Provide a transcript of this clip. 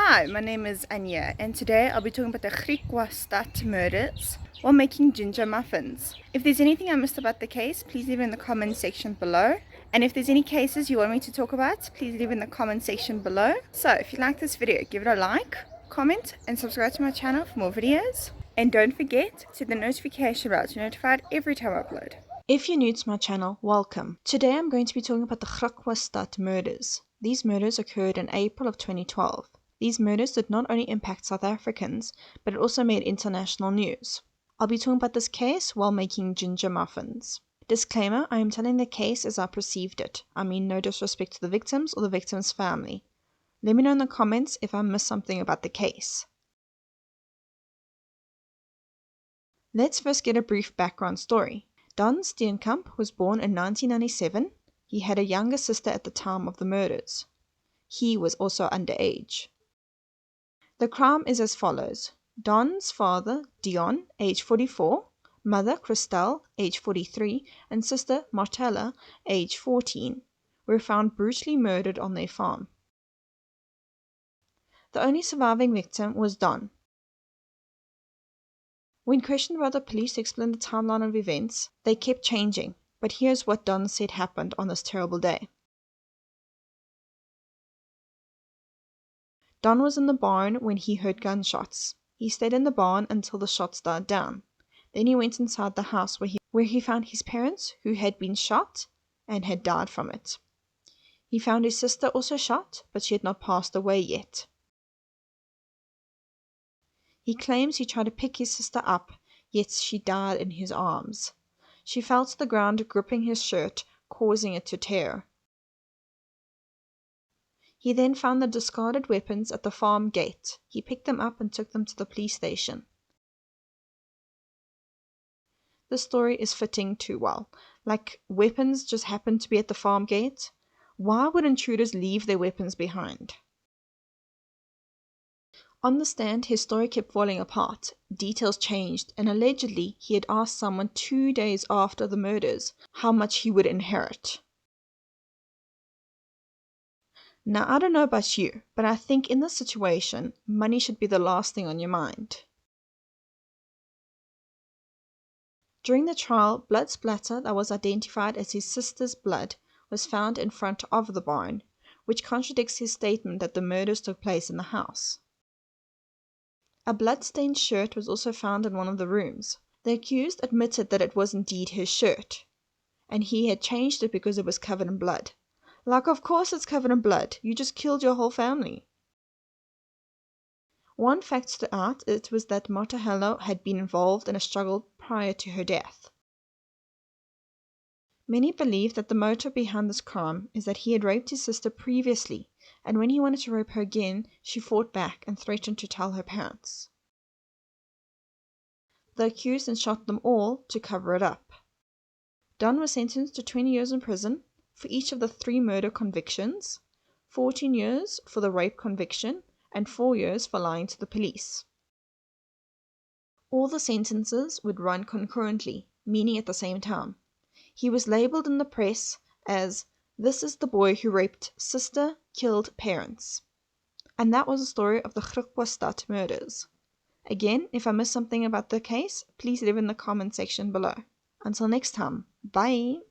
Hi, my name is Anya, and today I'll be talking about the griekwastad murders while making ginger muffins. If there's anything I missed about the case, please leave it in the comment section below. And if there's any cases you want me to talk about, please leave it in the comment section below. So if you like this video, give it a like, comment, and subscribe to my channel for more videos. And don't forget to hit the notification bell to be notified every time I upload. If you're new to my channel, welcome. Today I'm going to be talking about the griekwastad murders. These murders occurred in April of 2012. These murders did not only impact South Africans, but it also made international news. I'll be talking about this case while making ginger muffins. Disclaimer, I am telling the case as I perceived it. I mean no disrespect to the victims or the victim's family. Let me know in the comments if I missed something about the case. Let's first get a brief background story. Don Steenkamp was born in 1997. He had a younger sister at the time of the murders. He was also underage. The crime is as follows. Don's father, Dion, age 44, mother, Christelle, age 43, and sister, Martella, age 14, were found brutally murdered on their farm. The only surviving victim was Don. When questioned by the police to explain the timeline of events, they kept changing, but here's what Don said happened on this terrible day. Don was in the barn when he heard gunshots. He stayed in the barn until the shots died down. Then he went inside the house where he found his parents, who had been shot and had died from it. He found his sister also shot, but she had not passed away yet. He claims he tried to pick his sister up, yet she died in his arms. She fell to the ground, gripping his shirt, causing it to tear. He then found the discarded weapons at the farm gate. He picked them up and took them to the police station. The story is fitting too well. Like, weapons just happened to be at the farm gate. Why would intruders leave their weapons behind? On the stand, his story kept falling apart. Details changed, and allegedly he had asked someone 2 days after the murders how much he would inherit. Now, I don't know about you, but I think in this situation, money should be the last thing on your mind. During the trial, blood splatter that was identified as his sister's blood was found in front of the barn, which contradicts his statement that the murders took place in the house. A blood-stained shirt was also found in one of the rooms. The accused admitted that it was indeed his shirt, and he had changed it because it was covered in blood. Like, of course it's covered in blood. You just killed your whole family. One fact stood out, it was that Martella had been involved in a struggle prior to her death. Many believe that the motive behind this crime is that he had raped his sister previously, and when he wanted to rape her again, she fought back and threatened to tell her parents. The accused then shot them all to cover it up. Don was sentenced to 20 years in prison for each of the 3 murder convictions, 14 years for the rape conviction, and 4 years for lying to the police. All the sentences would run concurrently, meaning at the same time. He was labeled in the press as, "This is the boy who raped sister, killed parents." And that was the story of the griekwastad murders. Again, if I missed something about the case, please leave in the comment section below. Until next time, bye!